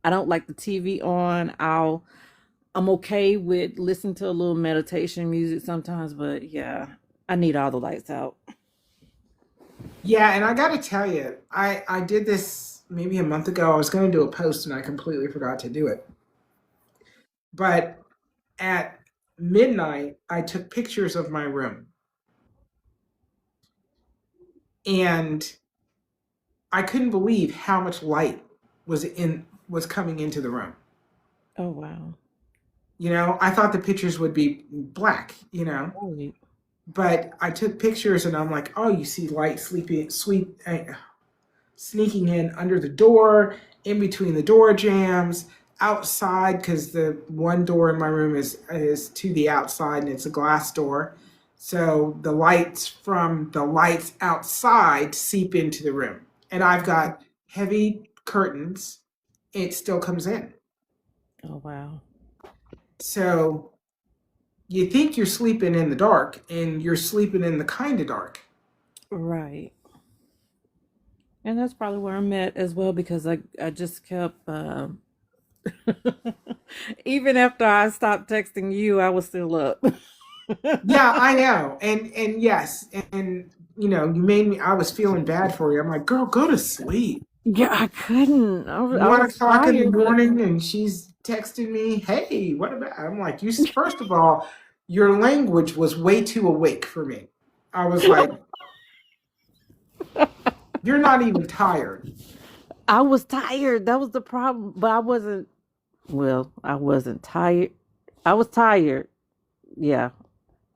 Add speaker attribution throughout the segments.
Speaker 1: I don't like the TV on. I'm okay with listening to a little meditation music sometimes, but yeah, I need all the lights out.
Speaker 2: Yeah, and I got to tell you, I did this maybe a month ago. I was going to do a post and I completely forgot to do it. But at midnight, I took pictures of my room and I couldn't believe how much light was coming into the room.
Speaker 1: Oh wow.
Speaker 2: I thought the pictures would be black.
Speaker 1: Right.
Speaker 2: But I took pictures and I'm like, oh, you see light sneaking in under the door, in between the door jams, outside because the one door in my room is to the outside and it's a glass door. So the lights from the lights outside seep into the room. And I've got heavy curtains. It still comes in.
Speaker 1: Oh wow.
Speaker 2: So you think you're sleeping in the dark and you're sleeping in the kind of dark.
Speaker 1: Right. And that's probably where I'm at as well because I just kept even after I stopped texting you, I was still up.
Speaker 2: Yeah, I know. And yes, and you made me I was feeling bad for you. I'm like, girl, go to sleep.
Speaker 1: Yeah, I couldn't. I
Speaker 2: One
Speaker 1: was
Speaker 2: o'clock in the
Speaker 1: tired, but
Speaker 2: morning and she's texting me, hey, what about I'm like, first of all, your language was way too awake for me. I was like, you're not even tired.
Speaker 1: I was tired. That was the problem. But I wasn't, well, I wasn't tired. I was tired. Yeah.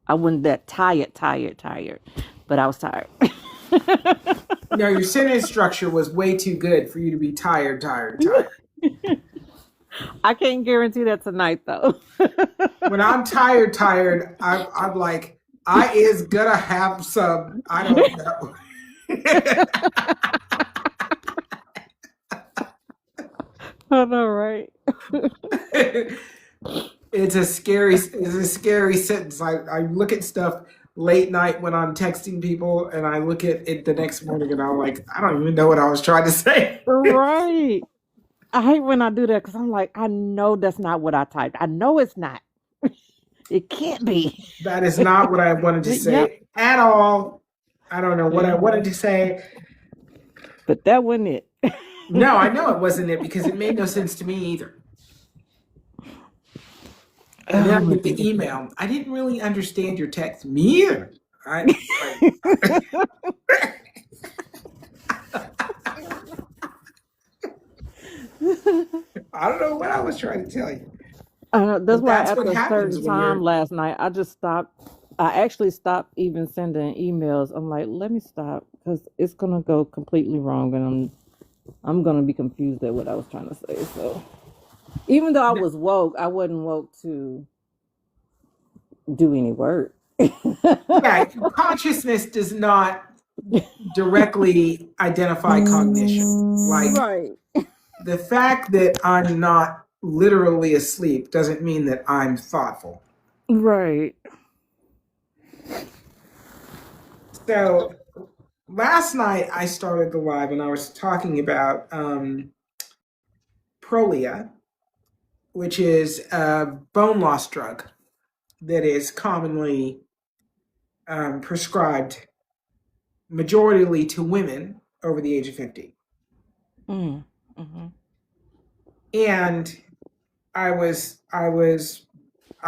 Speaker 1: I wasn't that tired, but I was tired.
Speaker 2: No, your sentence structure was way too good for you to be tired, tired, tired.
Speaker 1: I can't guarantee that tonight, though.
Speaker 2: When I'm tired, tired, I'm like, I is gonna have some, I don't know.
Speaker 1: I know, right?
Speaker 2: It's a scary sentence. I look at stuff late night when I'm texting people and I look at it the next morning and I'm like, I don't even know what I was trying to say.
Speaker 1: Right. I hate when I do that because I'm like, I know that's not what I typed. I know it's not. It can't be.
Speaker 2: That is not what I wanted to
Speaker 1: Yep.
Speaker 2: say at all. I don't know what I
Speaker 1: Hmm.
Speaker 2: wanted to say.
Speaker 1: But that wasn't it.
Speaker 2: No, I know it wasn't it because it made no sense to me either. And
Speaker 1: Oh
Speaker 2: then I
Speaker 1: my
Speaker 2: get the
Speaker 1: goodness.
Speaker 2: email. I didn't really understand your text. Me either. I I don't know what I was trying to tell you.
Speaker 1: That's
Speaker 2: But
Speaker 1: why
Speaker 2: that's what
Speaker 1: after a
Speaker 2: happens
Speaker 1: certain
Speaker 2: when
Speaker 1: time
Speaker 2: you're
Speaker 1: last night, I just stopped. I actually stopped even sending emails. I'm like, let me stop because it's gonna go completely wrong, and I'm gonna be confused at what I was trying to say. So even though I was woke, I wasn't woke to do any work.
Speaker 2: yeah, consciousness does not directly identify cognition. Like
Speaker 1: Right.
Speaker 2: the fact that I'm not literally asleep doesn't mean that I'm thoughtful.
Speaker 1: Right.
Speaker 2: So last night I started the live and I was talking about Prolia, which is a bone loss drug that is commonly prescribed majoritarily to women over the age of 50.
Speaker 1: Mm. Hmm.
Speaker 2: And I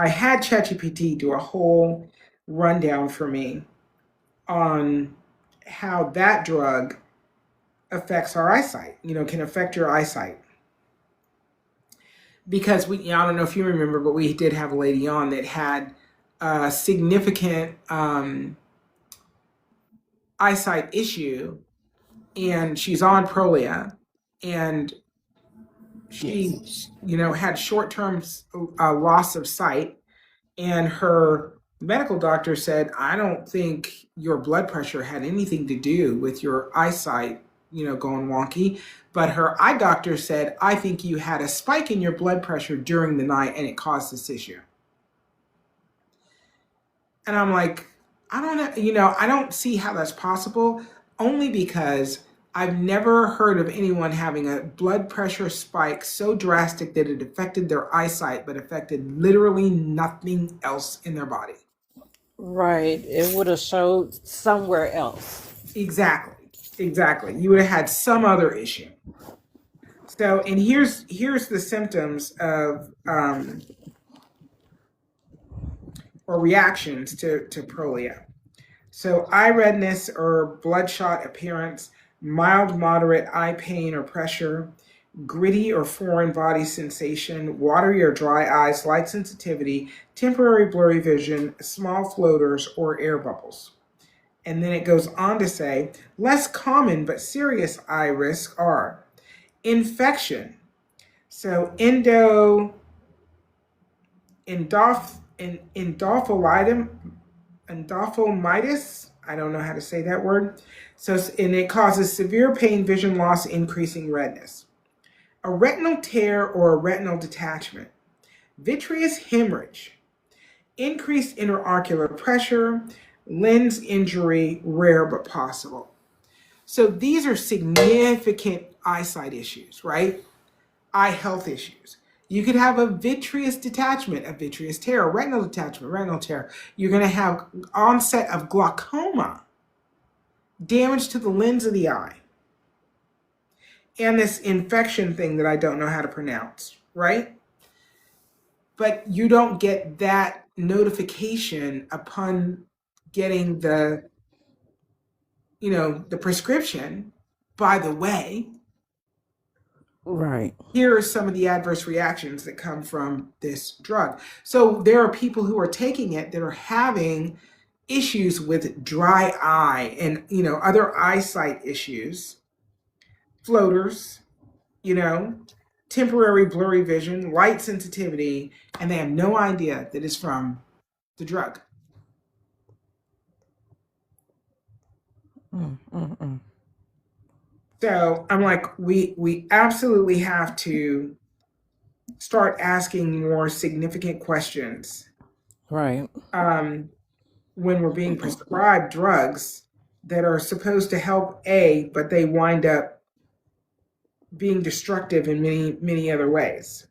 Speaker 2: had ChatGPT do a whole rundown for me on how that drug affects our eyesight, can affect your eyesight. Because I don't know if you remember, but we did have a lady on that had a significant eyesight issue, and she's on Prolia, and
Speaker 1: Yes.
Speaker 2: she, had short-term loss of sight, and her medical doctor said, I don't think your blood pressure had anything to do with your eyesight, going wonky. But her eye doctor said, I think you had a spike in your blood pressure during the night and it caused this issue. And I'm like, I don't know, I don't see how that's possible, only because I've never heard of anyone having a blood pressure spike so drastic that it affected their eyesight, but affected literally nothing else in their body.
Speaker 1: Right. It would have showed somewhere else.
Speaker 2: Exactly. Exactly. You would have had some other issue. So, and here's the symptoms of or reactions to Prolia. So, eye redness or bloodshot appearance, mild, moderate eye pain or pressure, gritty or foreign body sensation, watery or dry eyes, light sensitivity, temporary blurry vision, small floaters, or air bubbles. And then it goes on to say less common but serious eye risks are infection. So endophthalmitis. I don't know how to say that word. So, and it causes severe pain, vision loss, increasing redness. A retinal tear or a retinal detachment, vitreous hemorrhage, increased intraocular pressure, lens injury, rare but possible. So these are significant eyesight issues, right? Eye health issues. You could have a vitreous detachment, a vitreous tear, a retinal detachment, retinal tear. You're going to have onset of glaucoma, damage to the lens of the eye, and this infection thing that I don't know how to pronounce, right? But you don't get that notification upon getting the prescription. By the way,
Speaker 1: Right.
Speaker 2: here are some of the adverse reactions that come from this drug. So there are people who are taking it that are having issues with dry eye and other eyesight issues, floaters, temporary blurry vision, light sensitivity, and they have no idea that it's from the drug.
Speaker 1: Mm.
Speaker 2: So I'm like, we absolutely have to start asking more significant questions
Speaker 1: Right.
Speaker 2: when we're being prescribed drugs that are supposed to help but they wind up being destructive in many, many other ways.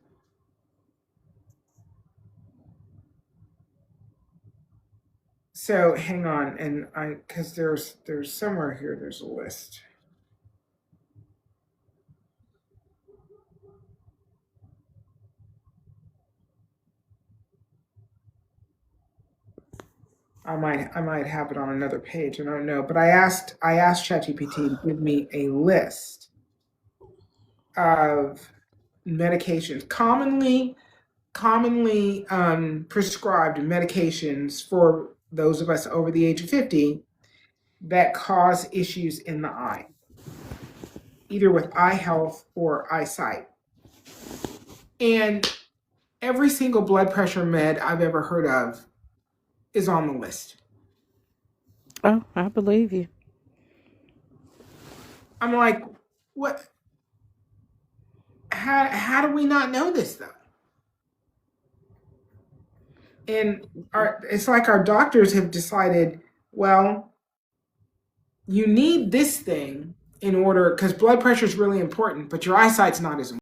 Speaker 2: So hang on, and because there's somewhere here there's a list. I might have it on another page. I don't know, but I asked ChatGPT to give me a list of medications commonly prescribed medications for those of us over the age of 50 that cause issues in the eye, either with eye health or eyesight. And every single blood pressure med I've ever heard of is on the list.
Speaker 1: Oh, I believe you.
Speaker 2: I'm like, what? How do we not know this though? And it's like our doctors have decided, well, you need this thing in order, because blood pressure is really important, but your eyesight's not as important.